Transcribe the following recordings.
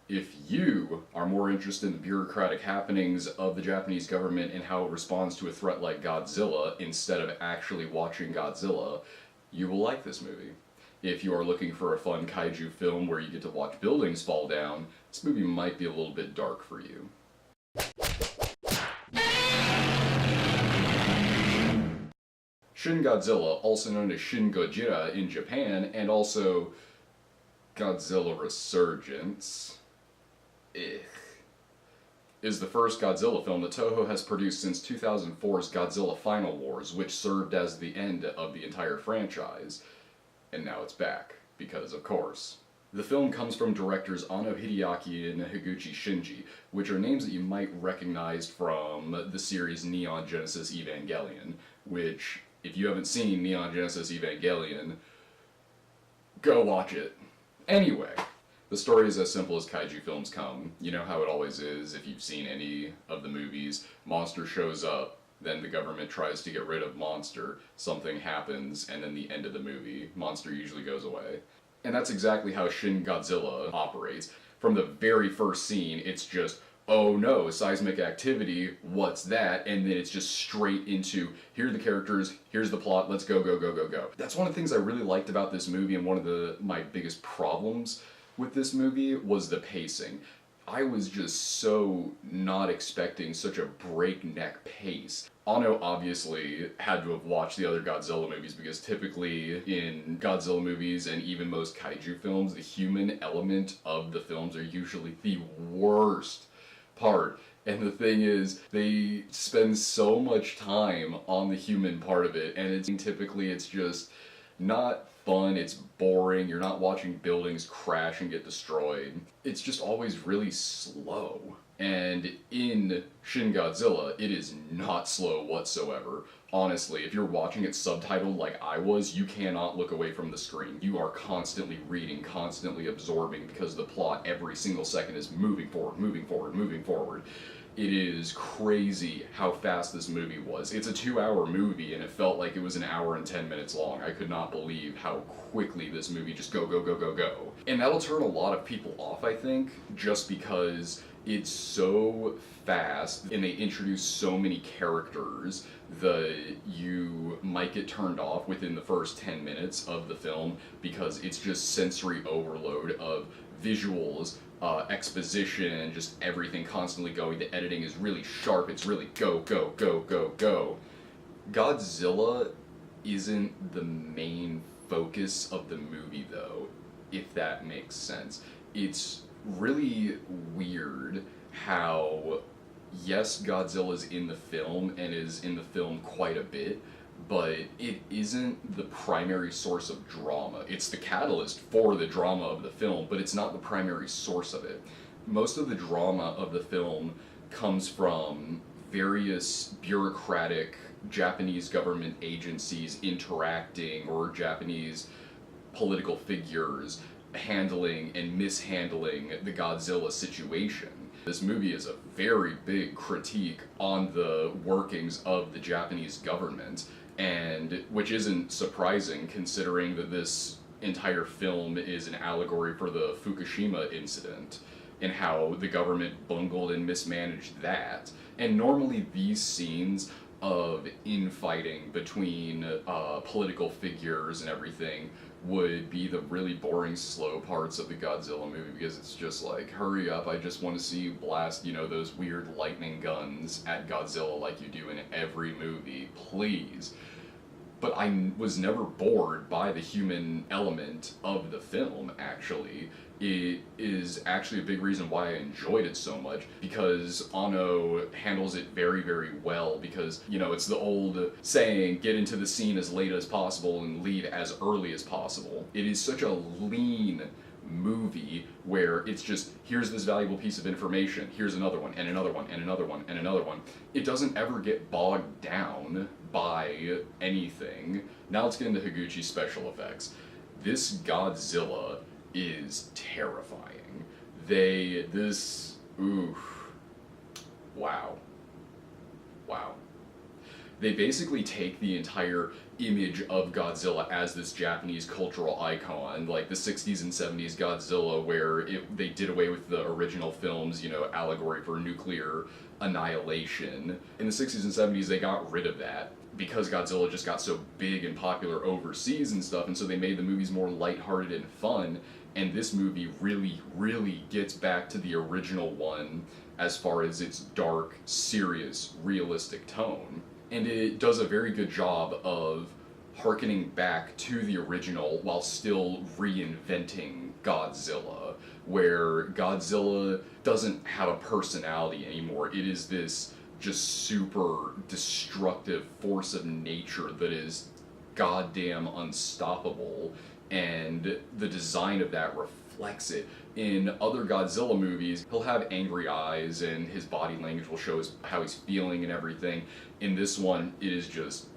If you are more interested in the bureaucratic happenings of the Japanese government and how it responds to a threat like Godzilla instead of actually watching Godzilla, you will like this movie. If you are looking for a fun kaiju film where you get to watch buildings fall down, this movie might be a little bit dark for you. Shin Godzilla, also known as Shin Godzilla in Japan, and also Godzilla Resurgence, is the first Godzilla film that Toho has produced since 2004's Godzilla Final Wars, which served as the end of the entire franchise. And now it's back, because of course. The film comes from directors Anno, Hideaki, and Higuchi Shinji, which are names that you might recognize from the series Neon Genesis Evangelion, which, if you haven't seen Neon Genesis Evangelion, go watch it. Anyway, the story is as simple as kaiju films come. You know how it always is if you've seen any of the movies. Monster shows up, then the government tries to get rid of Monster, something happens, and then the end of the movie, Monster usually goes away. And that's exactly how Shin Godzilla operates. From the very first scene, it's just, oh no, seismic activity, what's that? And then it's just straight into, here are the characters, here's the plot, let's go, go, go, go, go. That's one of the things I really liked about this movie, and one of my biggest problems with this movie was the pacing. I was just so not expecting such a breakneck pace. Anno obviously had to have watched the other Godzilla movies, because typically in Godzilla movies and even most kaiju films, the human element of the films are usually the worst part. And the thing is, they spend so much time on the human part of it, and typically it's just not fun, it's boring, you're not watching buildings crash and get destroyed. It's just always really slow. And in Shin Godzilla, it is not slow whatsoever. Honestly, if you're watching it subtitled like I was, you cannot look away from the screen. You are constantly reading, constantly absorbing, because the plot every single second is moving forward, moving forward, moving forward. It is crazy how fast this movie was. It's a 2-hour movie, and it felt like it was an hour and 10 minutes long. I could not believe how quickly this movie just go, go, go, go, go. And that'll turn a lot of people off, I think, just because it's so fast and they introduce so many characters that you might get turned off within the first 10 minutes of the film, because it's just sensory overload of visuals, exposition, just everything constantly going. The editing is really sharp, it's really go, go, go, go, go. Godzilla isn't the main focus of the movie though, if that makes sense. It's really weird how, yes, Godzilla's in the film and is in the film quite a bit, but it isn't the primary source of drama. It's the catalyst for the drama of the film, but it's not the primary source of it. Most of the drama of the film comes from various bureaucratic Japanese government agencies interacting, or Japanese political figures handling and mishandling the Godzilla situation. This movie is a very big critique on the workings of the Japanese government, and which isn't surprising considering that this entire film is an allegory for the Fukushima incident and how the government bungled and mismanaged that. And normally these scenes of infighting between political figures and everything would be the really boring, slow parts of the Godzilla movie, because it's just like, hurry up, I just want to see you blast, you know, those weird lightning guns at Godzilla like you do in every movie, please. But I was never bored by the human element of the film, actually. It is actually a big reason why I enjoyed it so much, because Anno handles it very, very well, because, you know, it's the old saying, get into the scene as late as possible and leave as early as possible. It is such a lean movie where it's just, here's this valuable piece of information, here's another one, and another one, and another one, and another one. It doesn't ever get bogged down by anything. Now let's get into Higuchi's special effects. This Godzilla is terrifying. Wow. Wow. they basically take the entire image of Godzilla as this Japanese cultural icon, like the 60s and 70s Godzilla, where they did away with the original film's, allegory for nuclear annihilation. In the 60s and 70s, they got rid of that because Godzilla just got so big and popular overseas and stuff, and so they made the movies more lighthearted and fun, and this movie really, really gets back to the original one as far as its dark, serious, realistic tone. And it does a very good job of harkening back to the original while still reinventing Godzilla, where Godzilla doesn't have a personality anymore. It is this just super destructive force of nature that is goddamn unstoppable, and the design of that reflects it. In other Godzilla movies, he'll have angry eyes and his body language will show how he's feeling and everything. In this one, it is just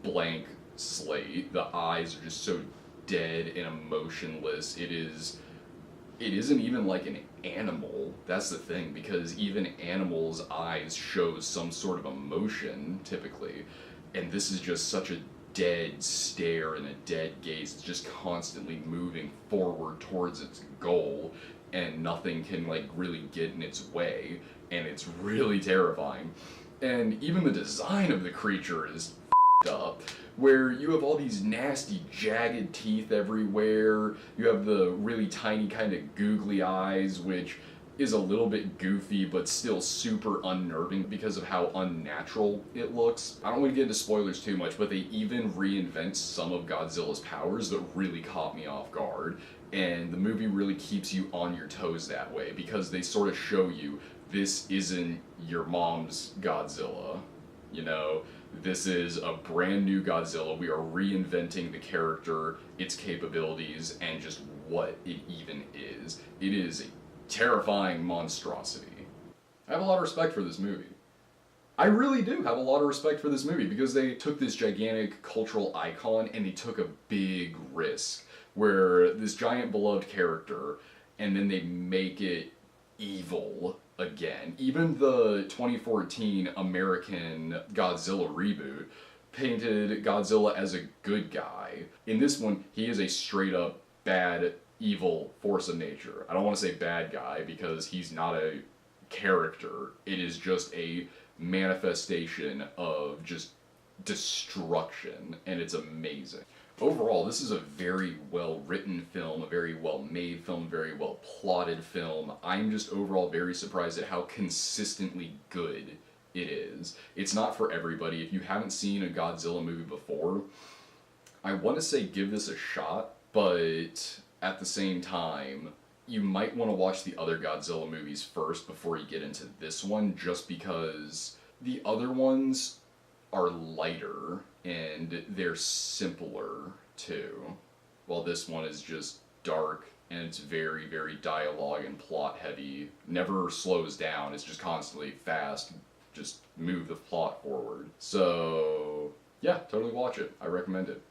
blank slate. The eyes are just so dead and emotionless. It isn't even like an animal. That's the thing, because even animals' eyes show some sort of emotion, typically. And this is just such a dead stare and a dead gaze. It's just constantly moving forward towards its goal, and nothing can really get in its way, and it's really terrifying. And even the design of the creature is f***ed up, where you have all these nasty jagged teeth everywhere, you have the really tiny kind of googly eyes, which is a little bit goofy but still super unnerving because of how unnatural it looks. I don't want to get into spoilers too much, but they even reinvent some of Godzilla's powers that really caught me off guard, and the movie really keeps you on your toes that way because they sort of show you this isn't your mom's Godzilla, this is a brand new Godzilla. We are reinventing the character, its capabilities, and just what it even is. It is a terrifying monstrosity. I have a lot of respect for this movie. I really do have a lot of respect for this movie because they took this gigantic cultural icon and they took a big risk where this giant beloved character, and then they make it evil again. Even the 2014 American Godzilla reboot painted Godzilla as a good guy. In this one, he is a straight up bad, evil force of nature. I don't want to say bad guy because he's not a character. It is just a manifestation of just destruction, and it's amazing. Overall, this is a very well written film, a very well made film, a very well plotted film. I'm just overall very surprised at how consistently good it is. It's not for everybody. If you haven't seen a Godzilla movie before, I want to say give this a shot, but at the same time, you might want to watch the other Godzilla movies first before you get into this one, just because the other ones are lighter and they're simpler too, while this one is just dark and it's very, very dialogue and plot heavy. Never slows down, it's just constantly fast, just move the plot forward. So yeah, totally watch it. I recommend it.